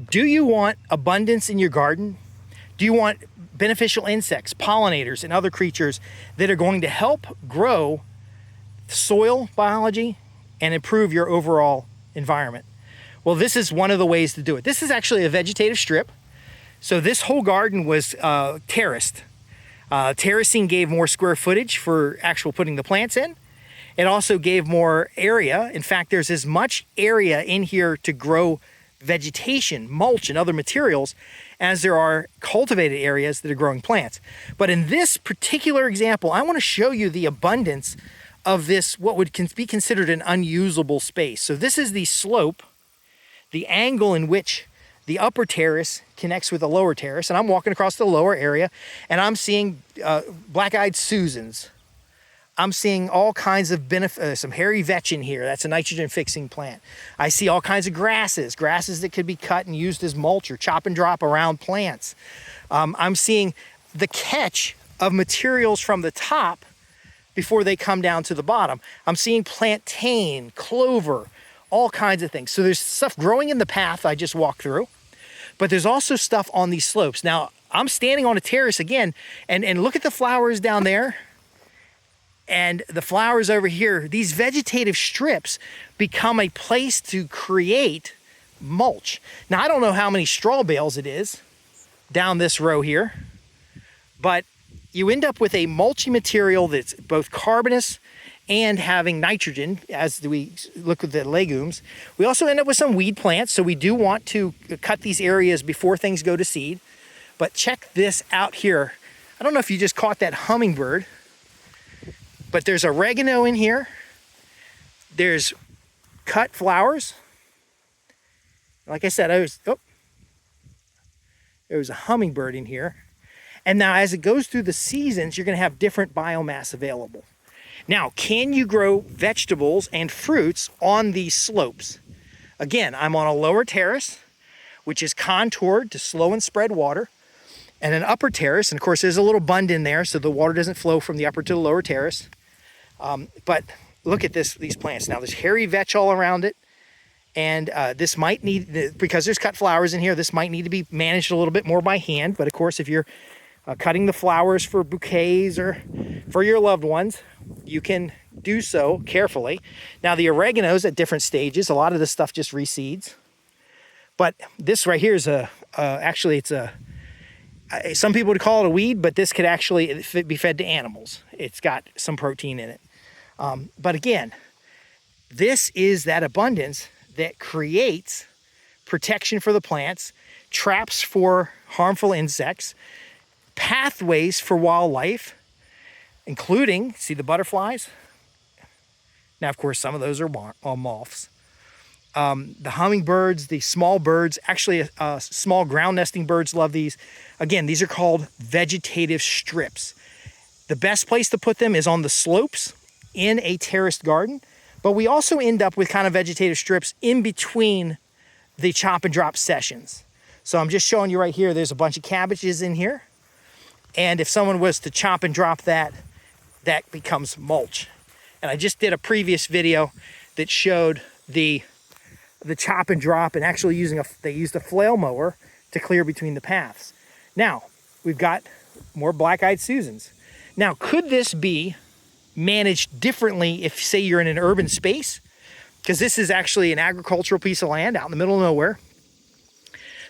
Do you want abundance in your garden? Do you want beneficial insects, pollinators, and other creatures that are going to help grow soil biology and improve your overall environment? Well, this is one of the ways to do it. This is actually a vegetative strip. So this whole garden was terraced. Terracing gave more square footage for actual putting the plants in. It also gave more area. In fact, there's as much area in here to grow vegetation, mulch, and other materials as there are cultivated areas that are growing plants. But in this particular example, I want to show you the abundance of this, what would be considered an unusable space. So this is the slope, the angle in which the upper terrace connects with the lower terrace, and I'm walking across the lower area, and I'm seeing black-eyed Susans. I'm seeing all kinds of some hairy vetch in here. That's a nitrogen-fixing plant. I see all kinds of grasses that could be cut and used as mulch or chop and drop around plants. I'm seeing the catch of materials from the top before they come down to the bottom. I'm seeing plantain, clover, all kinds of things. So there's stuff growing in the path I just walked through, but there's also stuff on these slopes. Now, I'm standing on a terrace again, and look at the flowers down there and the flowers over here. These vegetative strips become a place to create mulch. Now, I don't know how many straw bales it is down this row here, but you end up with a mulchy material that's both carbonous and having nitrogen as we look at the legumes. We also end up with some weed plants, so we do want to cut these areas before things go to seed. But check this out here. I don't know if you just caught that hummingbird, but there's oregano in here. There's cut flowers. Like I said, there was a hummingbird in here. And now as it goes through the seasons, you're gonna have different biomass available. Now, can you grow vegetables and fruits on these slopes? Again, I'm on a lower terrace, which is contoured to slow and spread water, and an upper terrace, and of course there's a little bund in there so the water doesn't flow from the upper to the lower terrace. But look at these plants. Now there's hairy vetch all around it, and this might need, because there's cut flowers in here, this might need to be managed a little bit more by hand. But of course, if you're cutting the flowers for bouquets or for your loved ones, you can do so carefully. Now the oregano's at different stages. A lot of this stuff just reseeds. But this right here is actually it's some people would call it a weed, but this could actually be fed to animals. It's got some protein in it. But again, this is that abundance that creates protection for the plants, traps for harmful insects, pathways for wildlife, including, see the butterflies? Now, of course, some of those are moths. The hummingbirds, the small birds, actually small ground nesting birds love these. Again, these are called vegetative strips. The best place to put them is on the slopes in a terraced garden, but we also end up with kind of vegetative strips in between the chop and drop sessions. So I'm just showing you right here, there's a bunch of cabbages in here. And if someone was to chop and drop that, that becomes mulch. And I just did a previous video that showed the chop and drop, and actually they used a flail mower to clear between the paths. Now, we've got more black-eyed Susans. Now, could this be managed differently if, say, you're in an urban space? Because this is actually an agricultural piece of land out in the middle of nowhere.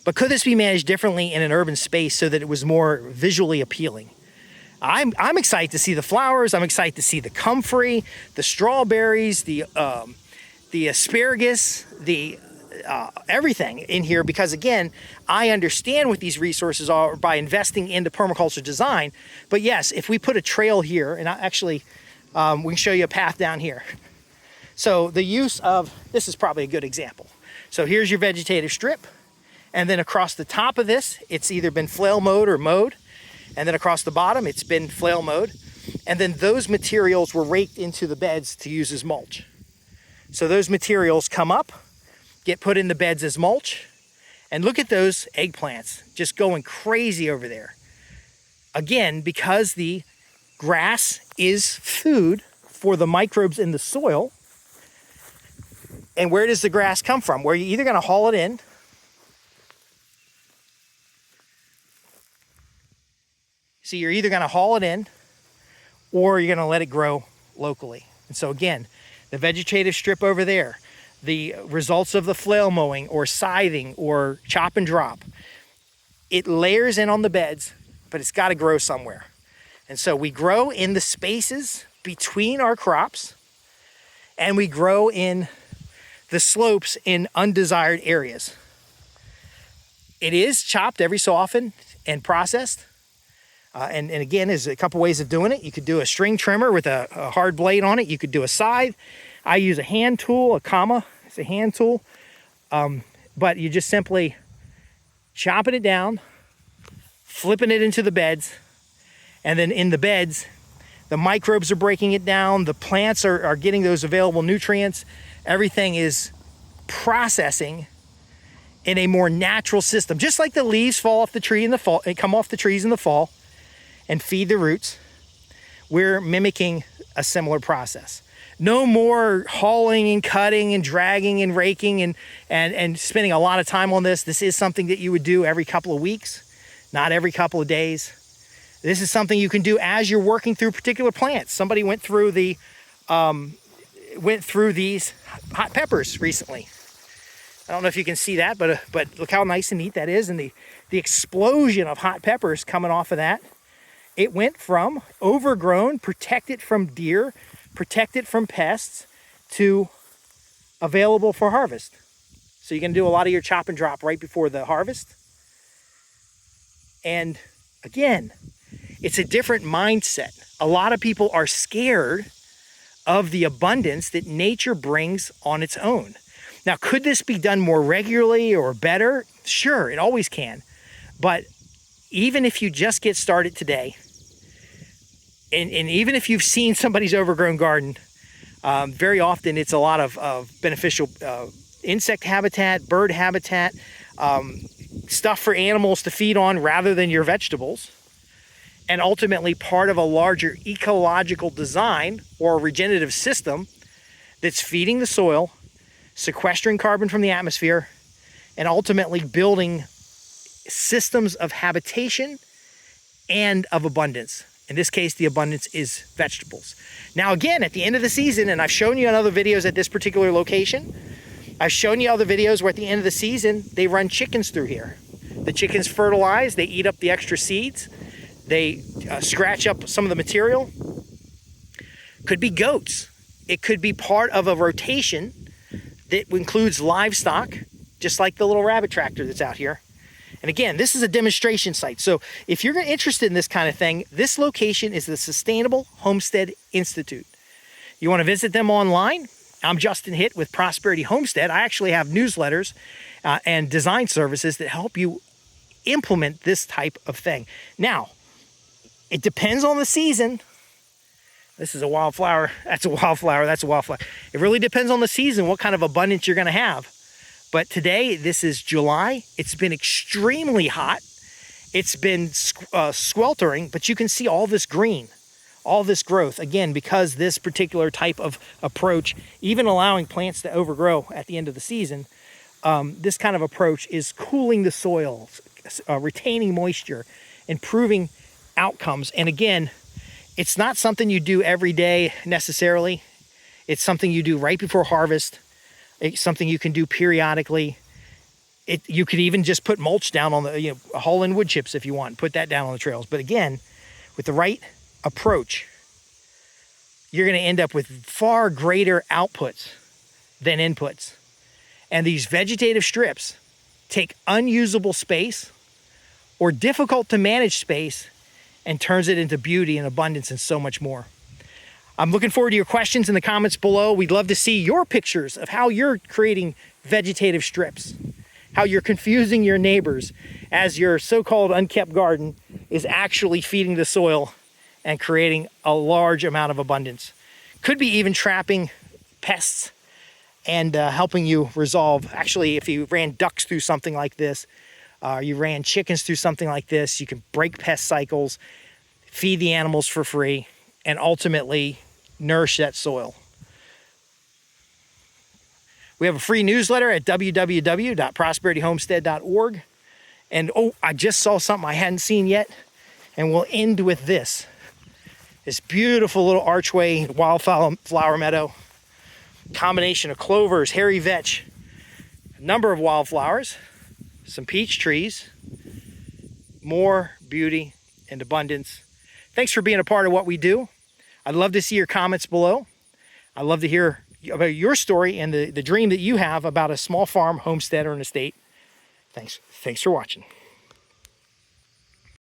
But could this be managed differently in an urban space so that it was more visually appealing? I'm excited to see the flowers. I'm excited to see the comfrey, the strawberries, the asparagus, the everything in here, because again, I understand what these resources are by investing into permaculture design. But yes, if we put a trail here, and we can show you a path down here. So the use of, this is probably a good example. So here's your vegetative strip. And then across the top of this, it's either been flail mowed or mowed. And then across the bottom, it's been flail mowed. And then those materials were raked into the beds to use as mulch. So those materials come up, get put in the beds as mulch. And look at those eggplants just going crazy over there. Again, because the grass is food for the microbes in the soil. And where does the grass come from? Where you're either going to haul it in, So you're either going to haul it in or you're going to let it grow locally. And so again, the vegetative strip over there, the results of the flail mowing or scything or chop and drop, it layers in on the beds, but it's got to grow somewhere. And so we grow in the spaces between our crops, and we grow in the slopes in undesired areas. It is chopped every so often and processed. And again, there's a couple ways of doing it. You could do a string trimmer with a hard blade on it. You could do a scythe. I use a hand tool, it's a hand tool. But you just simply chopping it down, flipping it into the beds, and then in the beds, the microbes are breaking it down, the plants are getting those available nutrients, everything is processing in a more natural system. Just like the leaves fall off the tree in the fall, and come off the trees in the fall and feed the roots, we're mimicking a similar process. No more hauling and cutting and dragging and raking and spending a lot of time on this. This is something that you would do every couple of weeks, not every couple of days. This is something you can do as you're working through particular plants. Somebody went through these hot peppers recently. I don't know if you can see that, but look how nice and neat that is, and the explosion of hot peppers coming off of that. It went from overgrown, protected from deer, protected from pests, to available for harvest. So you can do a lot of your chop and drop right before the harvest. And again, it's a different mindset. A lot of people are scared of the abundance that nature brings on its own. Now, could this be done more regularly or better? Sure, it always can. But even if you just get started today, and even if you've seen somebody's overgrown garden, very often it's a lot of beneficial insect habitat, bird habitat, stuff for animals to feed on rather than your vegetables, and ultimately part of a larger ecological design or regenerative system that's feeding the soil, sequestering carbon from the atmosphere, and ultimately building systems of habitation and of abundance. In this case, the abundance is vegetables. Now again, at the end of the season, and I've shown you in other videos at this particular location, I've shown you other videos where at the end of the season, they run chickens through here. The chickens fertilize, they eat up the extra seeds, they scratch up some of the material. Could be goats. It could be part of a rotation that includes livestock, just like the little rabbit tractor that's out here. And again, this is a demonstration site. So if you're interested in this kind of thing, this location is the Sustainable Homestead Institute. You want to visit them online? I'm Justin Hitt with Prosperity Homestead. I actually have newsletters and design services that help you implement this type of thing. Now, it depends on the season. This is a wildflower. That's a wildflower. That's a wildflower. It really depends on the season, what kind of abundance you're going to have. But today, this is July. It's been extremely hot. It's been sweltering, but you can see all this green, all this growth. Again, because this particular type of approach, even allowing plants to overgrow at the end of the season, this kind of approach is cooling the soil, retaining moisture, improving outcomes. And again, it's not something you do every day necessarily. It's something you do right before harvest. It's something you can do periodically. You could even just put mulch down on the, haul in wood chips if you want, put that down on the trails. But again, with the right approach, you're going to end up with far greater outputs than inputs. And these vegetative strips take unusable space or difficult to manage space and turns it into beauty and abundance and so much more. I'm looking forward to your questions in the comments below. We'd love to see your pictures of how you're creating vegetative strips, how you're confusing your neighbors as your so-called unkept garden is actually feeding the soil and creating a large amount of abundance. Could be even trapping pests and helping you resolve. Actually, if you ran ducks through something like this, you ran chickens through something like this, you can break pest cycles, feed the animals for free, and ultimately nourish that soil. We have a free newsletter at www.prosperityhomestead.org. And I just saw something I hadn't seen yet. And we'll end with this beautiful little archway wildflower meadow, combination of clovers, hairy vetch, a number of wildflowers, some peach trees, more beauty and abundance. Thanks for being a part of what we do. I'd love to see your comments below. I'd love to hear about your story and the dream that you have about a small farm, homestead, or an estate. Thanks for watching.